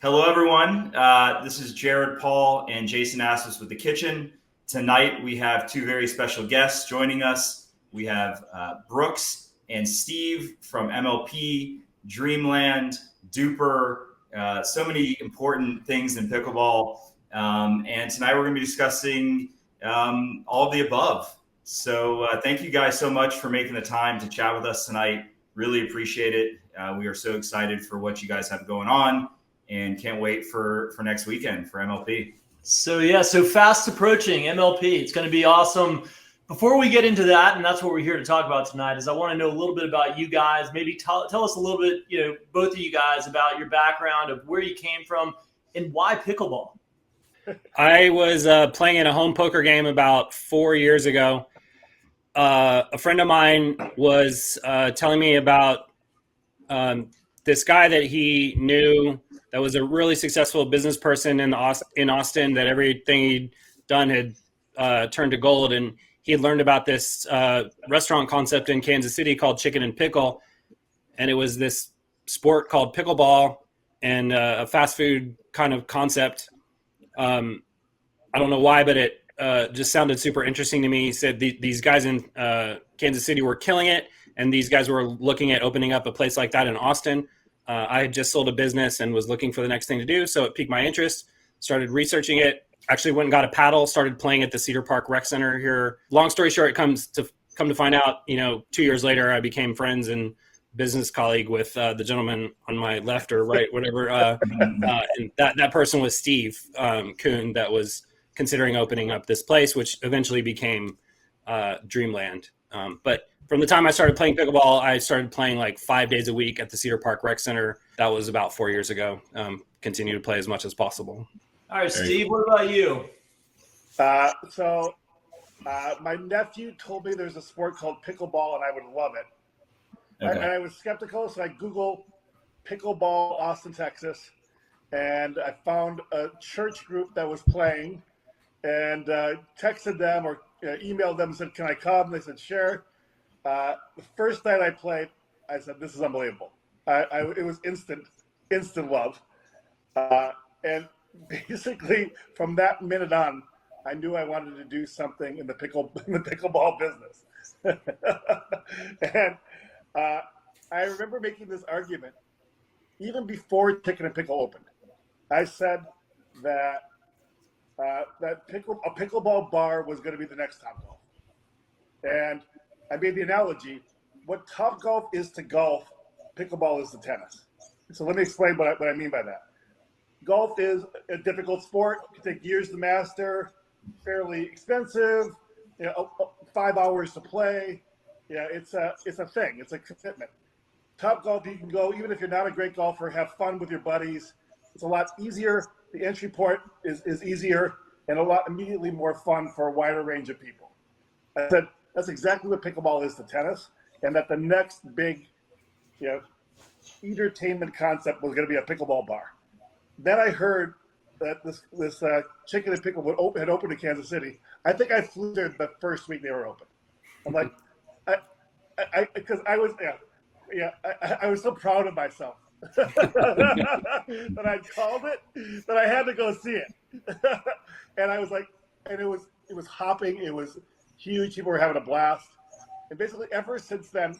Hello, everyone. This is Jared, Paul, and Jason Aspes with the Kitchen. Tonight, we have two very special guests joining us. We have Brooks and Steve from MLP, Dreamland, DUPR, so many important things in pickleball. And tonight, we're going to be discussing all of the above. So thank you guys so much for making the time to chat with us tonight. Really appreciate it. We are so excited for what you guys have going on, and can't wait for next weekend for MLP. So fast approaching MLP. It's going to be awesome. Before we get into that, and that's what we're here to talk about tonight, is I want to know a little bit about you guys. Maybe tell us a little bit, both of you guys, about your background, of where you came from, and why pickleball. I was playing in a home poker game about 4 years ago. A friend of mine was telling me about this guy that he knew that was a really successful business person in Austin, that everything he'd done had turned to gold. And he had learned about this restaurant concept in Kansas City called Chicken and Pickle. And it was this sport called pickleball and a fast food kind of concept. I don't know why, but it just sounded super interesting to me. He said these guys in Kansas City were killing it, and these guys were looking at opening up a place like that in Austin. I had just sold a business and was looking for the next thing to do, so it piqued my interest. Started researching it. Actually went and got a paddle, started playing at the Cedar Park Rec Center here. Long story short, come to find out, 2 years later, I became friends and business colleague with the gentleman on my left or right, whatever. And that person was Steve Kuhn, that was considering opening up this place, which eventually became Dreamland. But from the time I started playing pickleball, I started playing like 5 days a week at the Cedar Park Rec Center. That was about 4 years ago. Continue to play as much as possible. All right, Steve, what about you? My nephew told me there's a sport called pickleball and I would love it. Okay. And I was skeptical, so I Googled pickleball Austin, Texas, and I found a church group that was playing, and texted them or emailed them and said, "Can I come?" They said, "Sure." The first night I played, I said, "This is unbelievable." It was instant love, and basically from that minute on, I knew I wanted to do something in the pickleball business. And I remember making this argument even before Chicken and Pickle opened. I said that a pickleball bar was going to be the next Topgolf. And I made the analogy, what Topgolf is to golf, pickleball is to tennis. So let me explain what I mean by that. Golf is a difficult sport. It can take years to master, fairly expensive, 5 hours to play. Yeah, it's a thing. It's a commitment. Topgolf, you can go, even if you're not a great golfer, have fun with your buddies. It's a lot easier. The entry point is easier and a lot immediately more fun for a wider range of people. I said, that's exactly what pickleball is to tennis, and that the next big, entertainment concept was going to be a pickleball bar. Then I heard that this Chicken and Pickle had opened in Kansas City. I think I flew there the first week they were open. I'm like, because I was so proud of myself that I called it, that I had to go see it. And I was like, and it was hopping. It was huge. People were having a blast. And basically ever since then,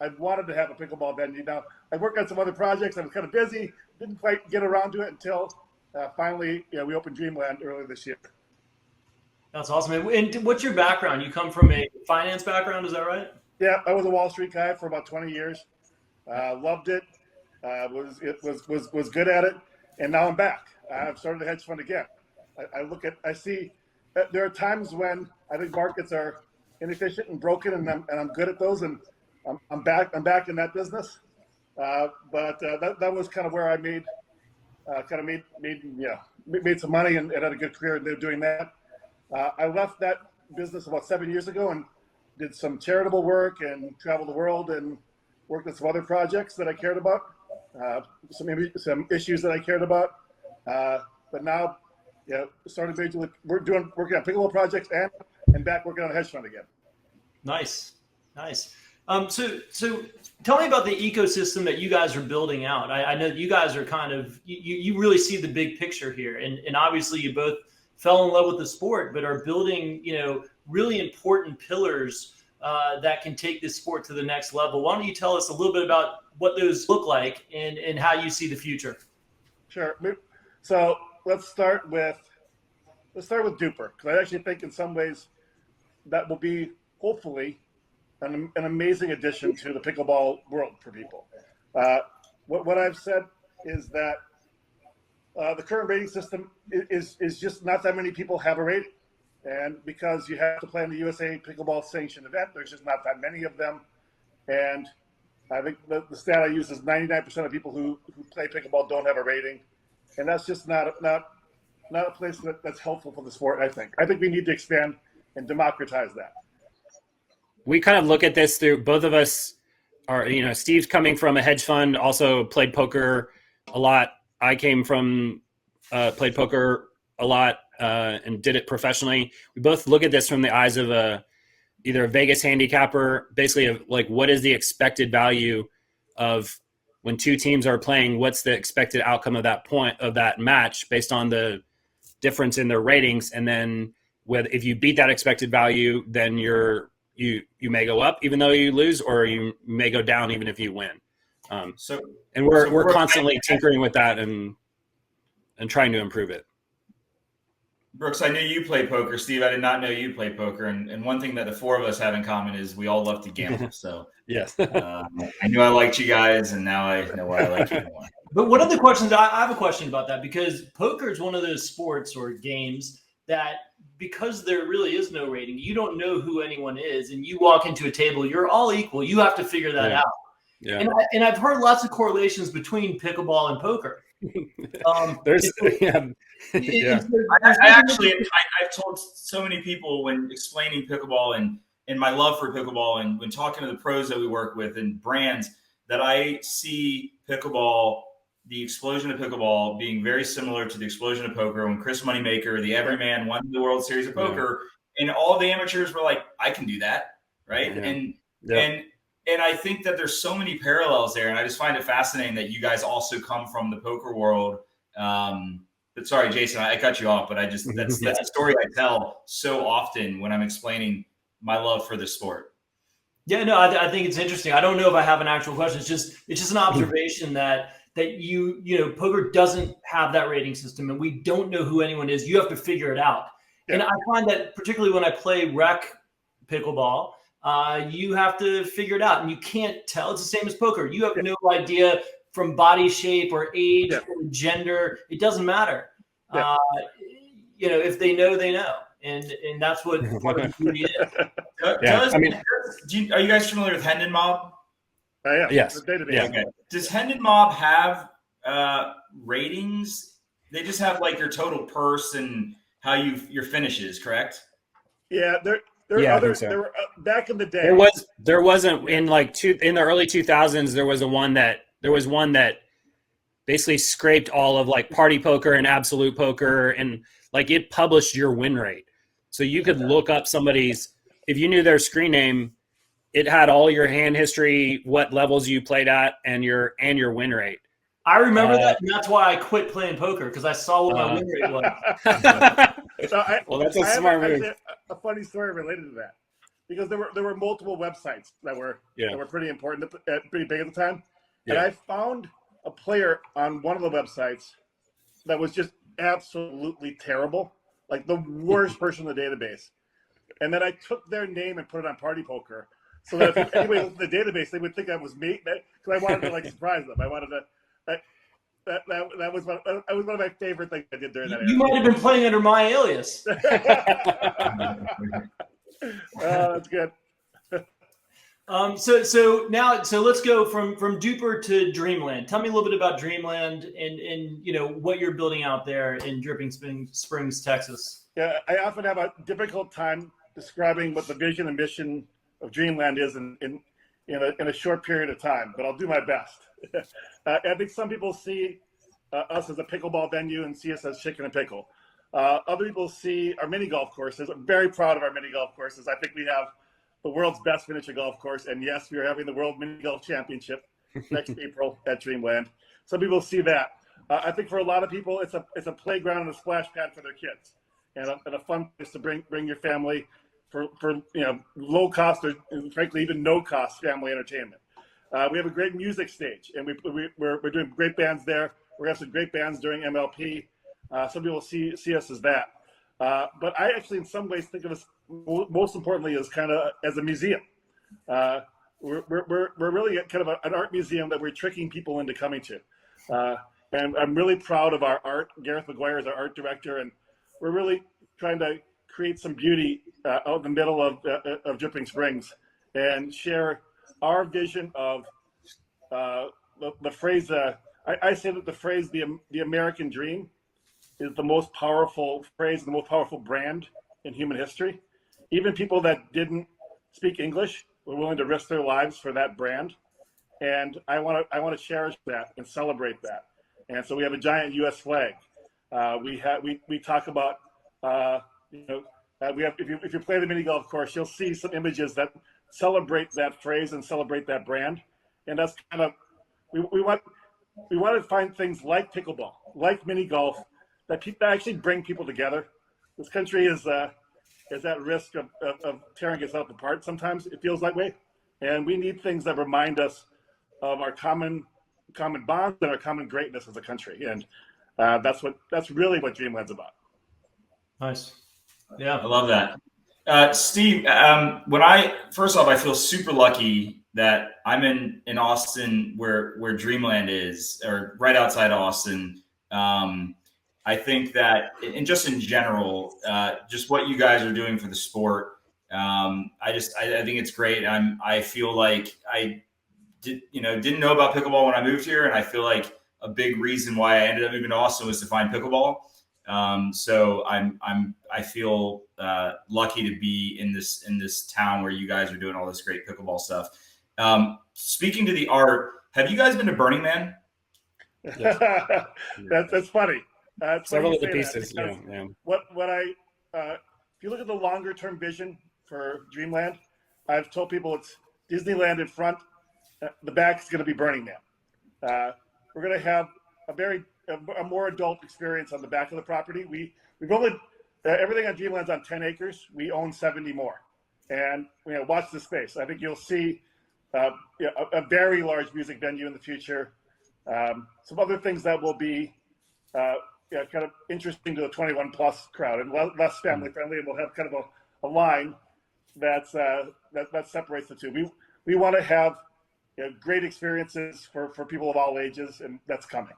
I've wanted to have a pickleball venue. Now, I worked on some other projects. I was kind of busy. Didn't quite get around to it until finally, we opened Dreamland earlier this year. That's awesome. And what's your background? You come from a finance background, is that right? Yeah, I was a Wall Street guy for about 20 years. Loved it. Was good at it, and now I'm back. I've started a hedge fund again. I see that there are times when I think markets are inefficient and broken, and I'm good at those, and I'm back in that business. But that was kind of where I made some money and had a good career doing that. I left that business about 7 years ago and did some charitable work and traveled the world and worked on some other projects that I cared about, some issues that I cared about. But now, started basically working on pickleball projects and back working on a hedge fund again. Nice. So tell me about the ecosystem that you guys are building out. I know that you guys are kind of, you really see the big picture here. And obviously you both fell in love with the sport, but are building, really important pillars that can take this sport to the next level. Why don't you tell us a little bit about what those look like and how you see the future? Sure. So let's start with DUPR, because I actually think in some ways that will be hopefully an amazing addition to the pickleball world for people. What I've said is that the current rating system is just not that many people have a rating. And because you have to play in the USA Pickleball sanctioned event, there's just not that many of them. And I think the stat I use is 99% of people who play pickleball don't have a rating. And that's just not a place that's helpful for the sport, I think. I think we need to expand and democratize that. We kind of look at this through, both of us are, Steve's coming from a hedge fund, also played poker a lot. I came from, played poker a lot and did it professionally. We both look at this from the eyes of either a Vegas handicapper, basically of like, what is the expected value of when two teams are playing, what's the expected outcome of that point of that match based on the difference in their ratings. And then if you beat that expected value, then you may go up even though you lose, or you may go down even if you win. We're constantly tinkering with that and trying to improve it. Brooks, I knew you play poker. Steve, I did not know you play poker. And one thing that the four of us have in common is we all love to gamble. So yes, I knew I liked you guys, and now I know why I like you more. But one of the questions, I have a question about that, because poker is one of those sports or games that, because there really is no rating, you don't know who anyone is, and you walk into a table, you're all equal. You have to figure that out. Yeah. And I've heard lots of correlations between pickleball and poker. I've told so many people when explaining pickleball and my love for pickleball, and when talking to the pros that we work with and brands, that I see pickleball, the explosion of pickleball, being very similar to the explosion of poker when Chris Moneymaker, the everyman, won the World Series of Poker, and all the amateurs were like, I can do that, right? And I think that there's so many parallels there, and I just find it fascinating that you guys also come from the poker world. But sorry, Jason, I cut you off, but that's a story I tell so often when I'm explaining my love for the sport. Yeah, no, I think it's interesting. I don't know if I have an actual question. It's just an observation that poker doesn't have that rating system, and we don't know who anyone is. You have to figure it out. Yeah. And I find that particularly when I play rec pickleball, you have to figure it out, and you can't tell. It's the same as poker. You have no idea from body shape or age or gender. It doesn't matter. Yeah. If they know, they know. And that's what part of the beauty is. Are you guys familiar with Hendon Mob? Yes. Okay. Does Hendon Mob have ratings? They just have like your total purse and how your finishes, correct? Yeah, there were others. There were back in the day. There wasn't in the early 2000s. There was one that basically scraped all of like party poker and absolute poker, and like it published your win rate. So you could look up somebody's, if you knew their screen name, it had all your hand history, what levels you played at, and your win rate. I remember that, and that's why I quit playing poker, because I saw what my win rate was. That's a smart move. A funny story related to that, because there were multiple websites that were pretty important, pretty big at the time, and I found a player on one of the websites that was just absolutely terrible, like the worst person in the database. And then I took their name and put it on Party Poker, so that if anybody looked at the database, they would think I was me, because I wanted to like surprise them. I wanted to. That was one of my favorite things I did during that. You might have been playing under my alias. That's good. So let's go from DUPR to Dreamland. Tell me a little bit about Dreamland and what you're building out there in Dripping Springs, Texas. Yeah, I often have a difficult time describing what the vision and mission of Dreamland is in a short period of time, but I'll do my best. I think some people see us as a pickleball venue and see us as chicken and pickle. Other people see our mini golf courses. I'm very proud of our mini golf courses. I think we have the world's best miniature golf course. And yes, we are having the World Mini Golf Championship next April at Dreamland. Some people see that. I think for a lot of people, it's a playground and a splash pad for their kids, and a fun place to bring your family for low cost or frankly even no cost family entertainment. We have a great music stage, and we're doing great bands there. We're gonna have some great bands during MLP. Some people see us as that, but I actually in some ways think of us most importantly as kind of as a museum. We're really kind of an art museum that we're tricking people into coming to. And I'm really proud of our art. Gareth McGuire is our art director, and we're really trying to create some beauty out in the middle of Dripping Springs and share our vision of the phrase. I say that the phrase "the American dream" is the most powerful phrase, the most powerful brand in human history. Even people that didn't speak English were willing to risk their lives for that brand, and I want to cherish that and celebrate that. And so we have a giant U.S. flag. We talk about we have if you play the mini golf course, you'll see some images that celebrate that phrase and celebrate that brand. And that's kind of we want to find things like pickleball, like mini golf, that actually bring people together. This country is at risk of tearing itself apart. Sometimes it feels that way, and we need things that remind us of our common bonds and our common greatness as a country. And that's really what Dreamland's about. Nice. Yeah, I love that. Steve, first off, I feel super lucky that I'm in Austin where Dreamland is, or right outside Austin. I think that, and just in general, just what you guys are doing for the sport, I think it's great. I feel like I didn't know about pickleball when I moved here, and I feel like a big reason why I ended up moving to Austin was to find pickleball. So I feel lucky to be in this town where you guys are doing all this great pickleball stuff. Speaking to the art, have you guys been to Burning Man? Yeah. That's funny. Several of the pieces. Yeah. If you look at the longer term vision for Dreamland, I've told people it's Disneyland in front. The back is going to be Burning Man. We're going to have a more adult experience on the back of the property. We've only everything on Dreamland's on 10 acres. We own 70 more, and watch the space. I think you'll see a very large music venue in the future. Some other things that will be kind of interesting to the 21 plus crowd and less family friendly, and we'll have kind of a line that separates the two. We want to have great experiences for people of all ages, and that's coming.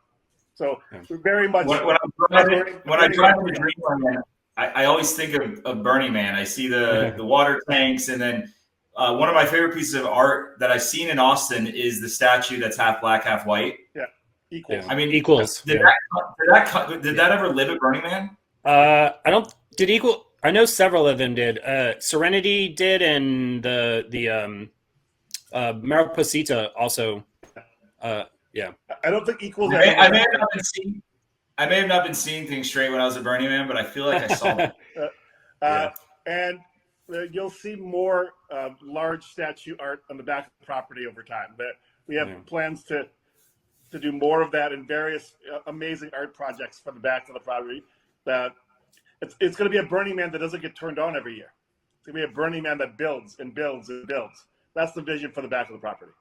So we're very much. When I drive to Dreamland, I always think of Burning Man. I see the water tanks, and then one of my favorite pieces of art that I've seen in Austin is the statue that's half black, half white. Yeah, equals. I mean, equals. Did that ever live at Burning Man? I know several of them did. Serenity did, and the Mariposita also. Yeah. I don't think equals. I may have not been seeing things straight when I was at Burning Man, but I feel like I saw them. And you'll see more large statue art on the back of the property over time. That we have plans to do more of that in various amazing art projects for the back of the property. That it's going to be a Burning Man that doesn't get turned on every year. It's going to be a Burning Man that builds and builds and builds. That's the vision for the back of the property.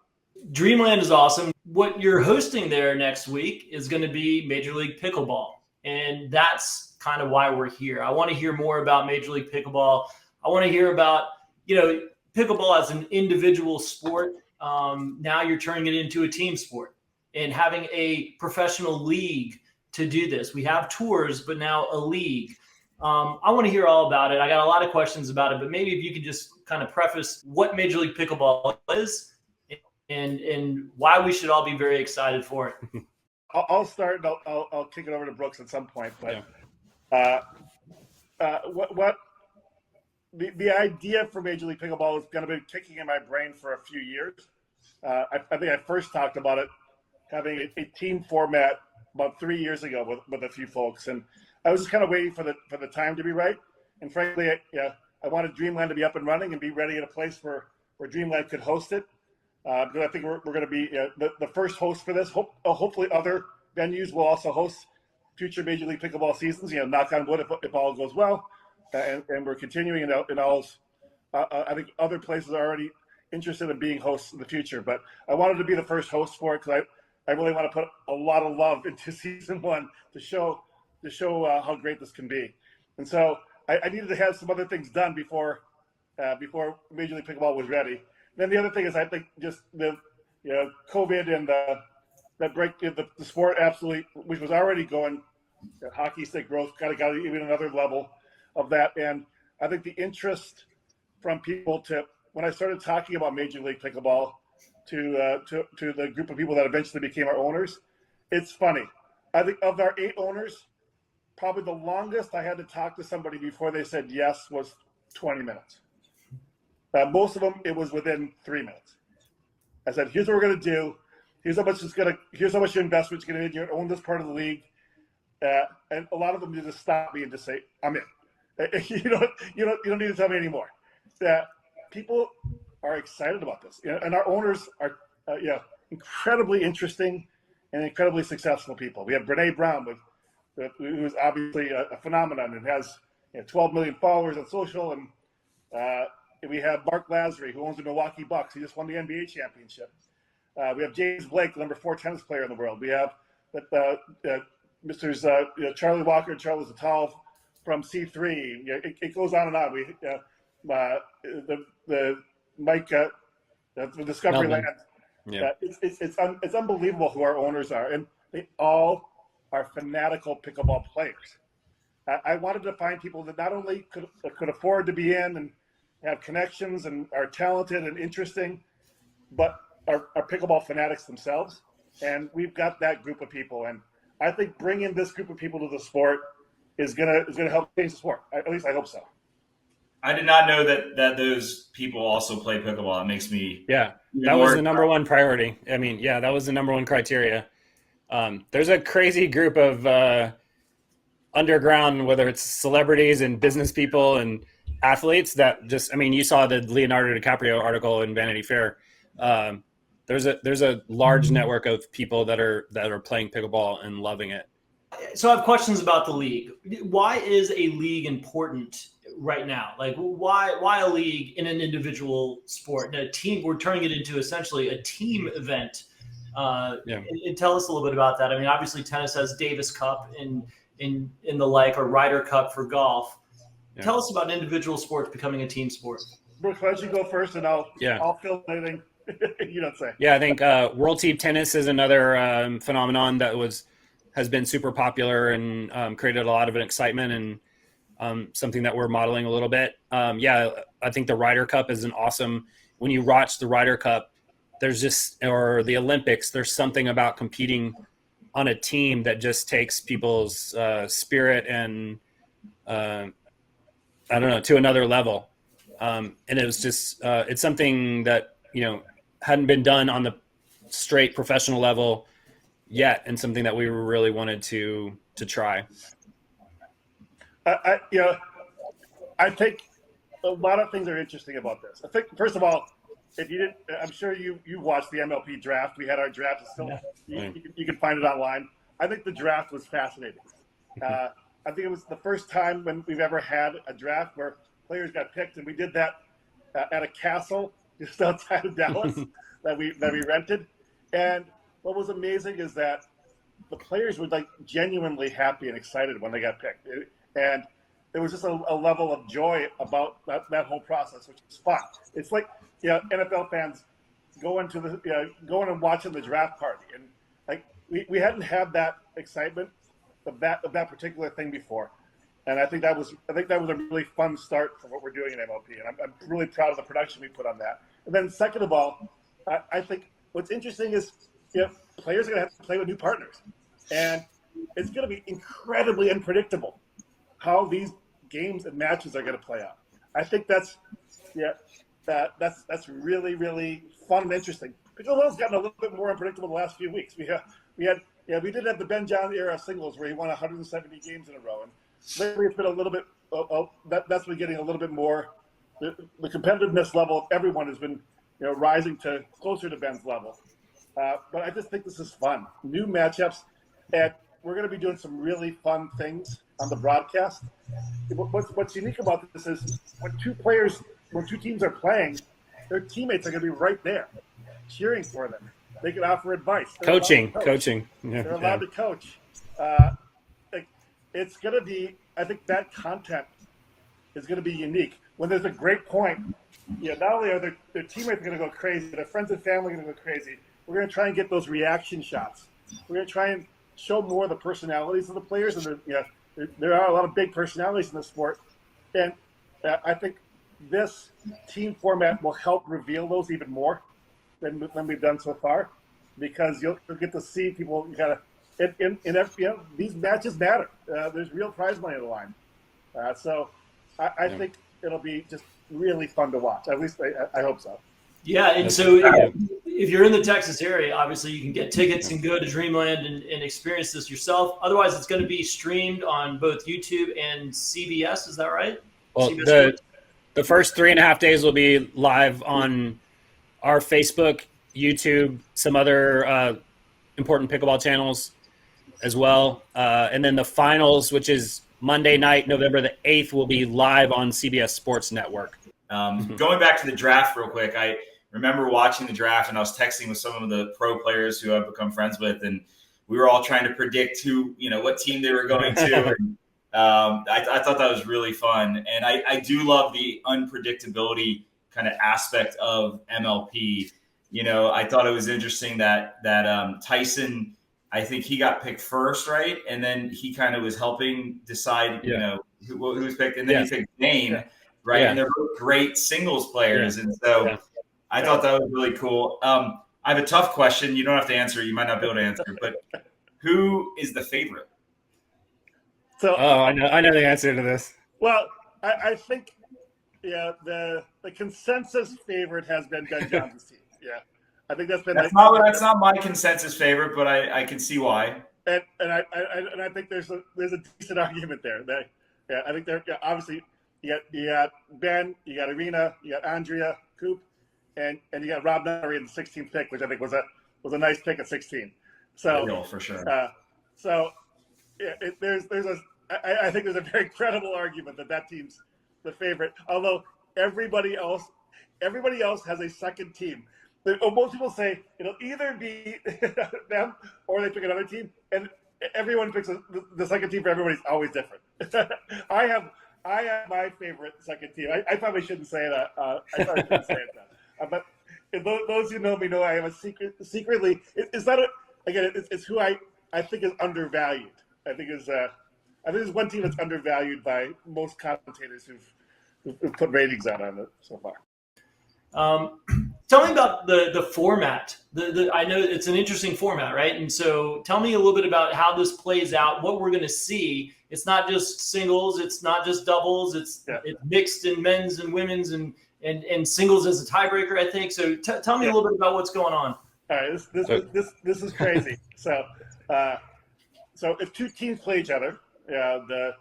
Dreamland is awesome. What you're hosting there next week is going to be Major League Pickleball. And that's kind of why we're here. I want to hear more about Major League Pickleball. I want to hear about, pickleball as an individual sport. Now you're turning it into a team sport and having a professional league to do this. We have tours, but now a league. I want to hear all about it. I got a lot of questions about it, but maybe if you could just kind of preface what Major League Pickleball is and why we should all be very excited for it. I'll start. I'll kick it over to Brooks at some point. But what the idea for Major League Pickleball is going to be kicking in my brain for a few years. I think I first talked about it having a team format about 3 years ago with a few folks, and I was just kind of waiting for the time to be right. And frankly, I wanted Dreamland to be up and running and be ready at a place where Dreamland could host it. Because I think we're going to be the first host for this. Hopefully other venues will also host future Major League Pickleball seasons. Knock on wood if all goes well. And we're continuing in all. I think other places are already interested in being hosts in the future. But I wanted to be the first host for it because I really want to put a lot of love into season 1 to show how great this can be. And so I needed to have some other things done before Major League Pickleball was ready. Then the other thing is I think just the COVID and that break the sport absolutely, which was already going hockey stick growth, got even another level of that. And I think the interest from people when I started talking about Major League Pickleball to the group of people that eventually became our owners, it's funny. I think of our 8 owners, probably the longest I had to talk to somebody before they said yes was 20 minutes. Most of them, it was within 3 minutes. I said, here's what we're going to do. Here's how much your investment's going to be. You're going to own this part of the league. And a lot of them just stop me and just say, I'm in. You don't need to tell me anymore. People are excited about this. And our owners are incredibly interesting and incredibly successful people. We have Brene Brown, who is obviously a phenomenon and has 12 million followers on social. And we have Mark Lazary, who owns the Milwaukee Bucks. He just won the NBA championship. We have James Blake, the number 4 tennis player in the world. We have Mr. Charlie Walker and Charles Attal from C3. It goes on and on. We the Mike the Discovery Land. Yeah. It's unbelievable who our owners are, and they all are fanatical pickleball players. I wanted to find people that not only could afford to be in and have connections and are talented and interesting, but are pickleball fanatics themselves. And we've got that group of people. And I think bringing this group of people to the sport is gonna help change the sport. At least I hope so. I did not know that those people also play pickleball. It makes me that was the number one priority. I mean, that was the number one criteria. There's a crazy group of underground, whether it's celebrities and business people and athletes that just, I mean, you saw the Leonardo DiCaprio article in Vanity Fair. There's a large network of people that are playing pickleball and loving it. So I have questions about the league. Why is a league important right now? Like, why a league in an individual sport? A team, we're turning it into essentially a team event. And tell us a little bit about that. I mean, obviously tennis has Davis Cup in the like, or Ryder Cup for golf. Yeah. Tell us about individual sports becoming a team sport. Brooks, why don't you go first, and I'll fill anything you don't say. Yeah, I think World Team Tennis is another phenomenon that has been super popular and created a lot of excitement and something that we're modeling a little bit. I think the Ryder Cup is an awesome. When you watch the Ryder Cup, or the Olympics, there's something about competing on a team that just takes people's spirit and to another level. And it was just it's something that hadn't been done on the straight professional level yet, and something that we really wanted to try. I think a lot of things are interesting about this. I think, first of all, if you didn't, I'm sure you watched the MLP Draft. We had our draft. You can find it online. I think the draft was fascinating. I think it was the first time when we've ever had a draft where players got picked, and we did that at a castle just outside of Dallas that we rented. And what was amazing is that the players were genuinely happy and excited when they got picked, and there was just a level of joy about that whole process, which was fun. It's like NFL fans going and watching the draft party, and we hadn't had that excitement of that particular thing before. And I think that was a really fun start for what we're doing in MLP, and I'm really proud of the production we put on that. And then second of all, I think what's interesting is players are going to have to play with new partners, and it's going to be incredibly unpredictable how these games and matches are going to play out. I think that's really, really fun and interesting. Pickleball's gotten a little bit more unpredictable the last few weeks. We did have the Ben John era singles where he won 170 games in a row, and lately it's been a little bit. That's been getting a little bit more the competitiveness level of everyone has been rising to closer to Ben's level. But I just think this is fun. New matchups, and we're going to be doing some really fun things on the broadcast. What's unique about this is when two teams are playing, their teammates are going to be right there, cheering for them. They can offer advice. Coaching. Yeah, they're allowed to coach. It's going to be, I think that content is going to be unique. When there's a great point, not only are their teammates going to go crazy, their friends and family are going to go crazy. We're going to try and get those reaction shots. We're going to try and show more of the personalities of the players. And there are a lot of big personalities in the sport. And I think this team format will help reveal those even more than we've done so far, because you'll get to see people these matches matter. There's real prize money on the line. So I think it'll be just really fun to watch. At least I hope so. Yeah, and so if you're in the Texas area, obviously you can get tickets and go to Dreamland and experience this yourself. Otherwise, it's going to be streamed on both YouTube and CBS. Is that right? Well, the first 3.5 days will be live on our Facebook, YouTube, some other important pickleball channels as well. And then the finals, which is Monday night, November the 8th, will be live on CBS Sports Network. Going back to the draft real quick, I remember watching the draft and I was texting with some of the pro players who I've become friends with, and we were all trying to predict what team they were going to. And, I thought that was really fun. And I do love the unpredictability kind of aspect of MLP. I thought it was interesting that Tyson, I think he got picked first, right? And then he kind of was helping decide, who was picked. And then he picked Dane, right? And they're both great singles players. And so I thought that was really cool. I have a tough question. You don't have to answer. You might not be able to answer. But who is the favorite? So, I know the answer to this. Well, I think the consensus favorite has been Ben Johnson's team. Yeah, I think that's been. That's not my consensus favorite, but I can see why. And I think there's a decent argument there. I think there obviously you got Ben, you got Irina, you got Andrea Coop, and you got Rob Nunnery in the 16th pick, which I think was a nice pick at 16. So for sure. I think there's a very credible argument that team's the favorite. Although everybody else has a second team. Most people say it'll either be them or they pick another team, and everyone picks the second team for everybody's always different. I have my favorite second team. I probably shouldn't say that. I probably shouldn't say it that. But those who know me know I have a secretly. It's who I think is undervalued. I think there's one team that's undervalued by most commentators who've put ratings out on it so far. Tell me about the format. I know it's an interesting format, right? And so tell me a little bit about how this plays out, what we're going to see. It's not just singles, it's not just doubles, it's mixed in men's and women's and singles as a tiebreaker, I think. So tell me a little bit about what's going on. All right, this is crazy. So if two teams play each other, the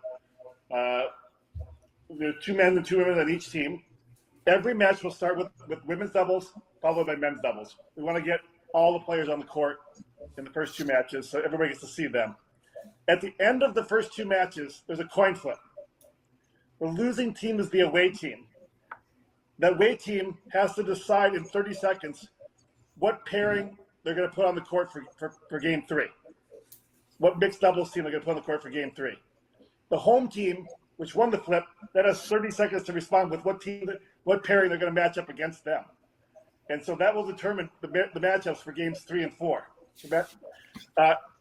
two men and two women on each team. Every match will start with women's doubles, followed by men's doubles. We want to get all the players on the court in the first two matches, so everybody gets to see them. At the end of the first two matches, there's a coin flip. The losing team is the away team. That away team has to decide in 30 seconds what pairing they're going to put on the court for game 3. What mixed doubles team they're going to put on the court for game 3. The home team, which won the flip, that has 30 seconds to respond with what pairing they're going to match up against them. And so that will determine the matchups for games 3 and 4.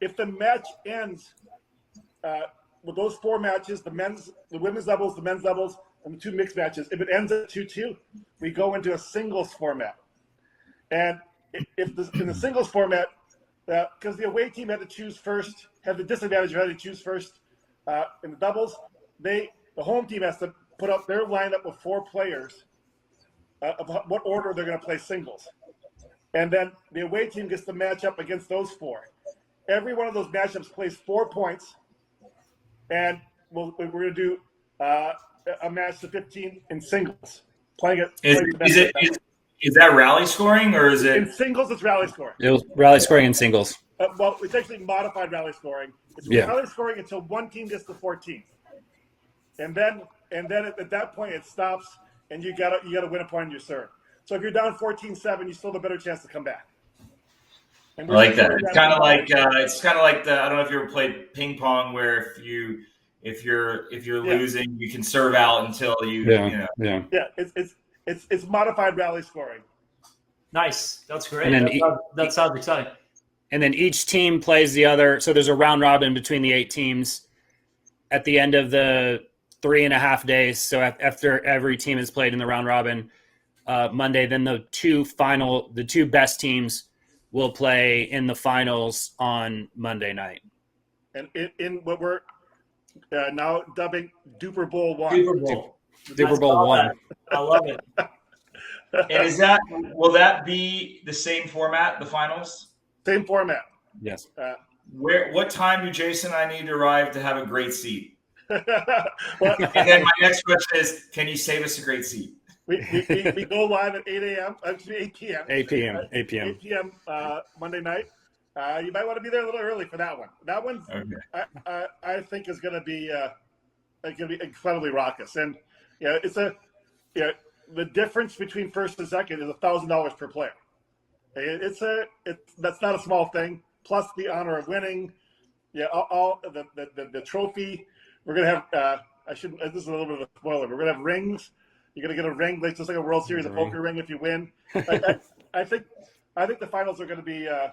If the match ends with those 4 matches, the women's doubles, the men's doubles, and the 2 mixed matches, if it ends at 2-2, we go into a singles format. And in the singles format, because the away team had to choose first, had the disadvantage of having to choose first in the doubles, the home team has to put up their lineup of 4 players of what order they're going to play singles. And then the away team gets to match up against those 4. Every one of those matchups plays 4 points, and we're going to do a match to 15 in singles. playing it. Is that rally scoring or is In it? singles? It's rally scoring. It was rally scoring in singles. Well, it's actually modified rally scoring. It's Yeah. rally scoring until one team gets to 14, and then at that point it stops, and you gotta win a point in your serve. So if you're down 14-7, you still have a better chance to come back. I like that. It's kind of like the, I don't know if you ever played ping pong, where if you're losing, you can serve out until Yeah, it's modified rally scoring. Nice. That's great. And then that sounds exciting. And then each team plays the other. So there's a round robin between the 8 teams at the end of the 3.5 days. So after every team has played in the round robin Monday, then the two best teams will play in the finals on Monday night. And in what we're now dubbing DUPR Bowl 1. DUPR Bowl. DUPR Bowl 1. I love it. And will that be the same format, the finals? Same format. Yes. What time do Jason and I need to arrive to have a great seat? Well, And then my next question is, can you save us a great seat? we go live at 8 a.m. Actually 8 p.m. 8 p.m. 8 p.m. 8 p.m. Monday night. You might want to be there a little early for that one. That one, okay. I think is going to be incredibly raucous, and the difference between first and second is $1,000 per player. That's not a small thing. Plus the honor of winning, all the trophy. We're gonna have. This is a little bit of a spoiler. We're gonna have rings. You're gonna get a ring, just like a World Series, a poker ring if you win. I think the finals are gonna be. I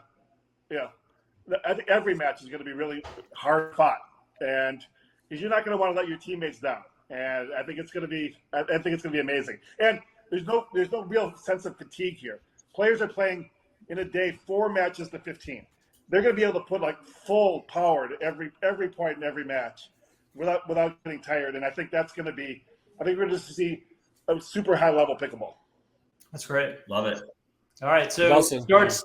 think every match is gonna be really hard fought, and because you're not gonna want to let your teammates down. And I think it's gonna be. I think it's gonna be amazing. And there's no real sense of fatigue here. Players are playing in a day 4 matches to 15. They're going to be able to put like full power to every point in every match without getting tired. And I think that's going to be. I think we're going to see a super high level pickleball. That's great. Love it. All right, so it starts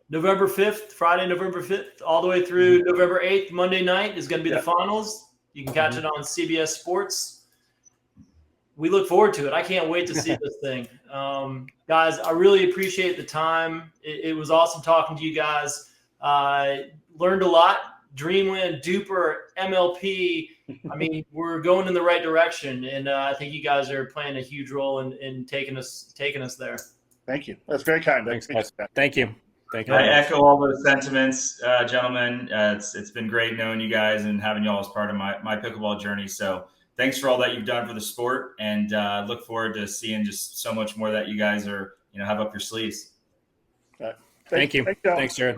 November 5th, Friday, November 5th, all the way through November 8th. Monday night is going to be the finals. You can catch it on CBS Sports. We look forward to it. I can't wait to see this thing. Guys, I really appreciate the time. It was awesome talking to you guys. Learned a lot. Dreamland, DUPR, MLP. I mean, we're going in the right direction, and I think you guys are playing a huge role in taking us there. Thank you. That's very kind. Thanks, guys. Thank you. Thank you. I echo all those sentiments, gentlemen. It's been great knowing you guys and having you all as part of my pickleball journey. So thanks for all that you've done for the sport, and look forward to seeing just so much more that you guys are, have up your sleeves. Thank you. Thanks, Jared.